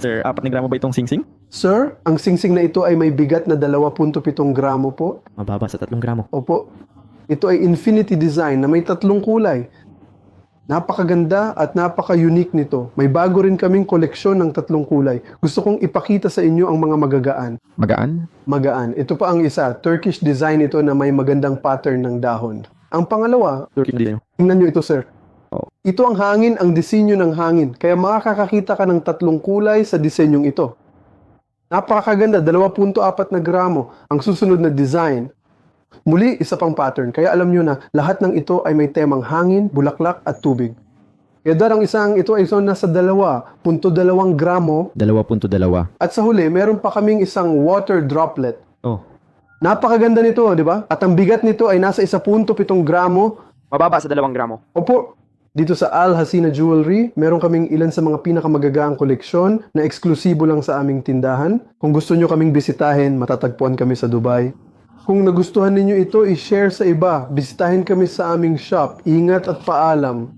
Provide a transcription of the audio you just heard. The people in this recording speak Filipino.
Sir, 4 na gramo ba itong singsing? Sir, ang singsing na ito ay may bigat na 2.7 gramo po. Mababa sa 3 gramo. Opo. Ito ay infinity design na may 3 kulay. Napakaganda at napaka-unique nito. May bago rin kaming koleksyon ng 3 kulay. Gusto kong ipakita sa inyo ang mga magagaan. Magaan? Magaan. Ito pa ang isa. Turkish design ito na may magandang pattern ng dahon. Ang pangalawa, Turkey na din. tingnan nyo ito, sir. Oo. Ito ang hangin, ang disenyo ng hangin. Kaya makakakita ka ng 3 kulay sa disenyong ito. Napakaganda, 2.4 na gramo. Ang susunod na design. Muli, isa pang pattern. Kaya alam nyo na, lahat ng ito ay may temang hangin, bulaklak at tubig. Kaya darang isang ito ay nasa 2.2 gramo. 2.2. At sa huli, meron pa kaming isang water droplet. Oh. Napakaganda nito, di ba? At ang bigat nito ay nasa 1.7 gramo. Mababa sa 2 gramo. Opo, dito sa Al Hasina Jewelry, meron kaming ilan sa mga pinakamagagaang koleksyon na eksklusibo lang sa aming tindahan. Kung gusto nyo kaming bisitahin, matatagpuan kami sa Dubai. Kung nagustuhan ninyo ito, i-share sa iba. Bisitahin kami sa aming shop. Ingat at paalam.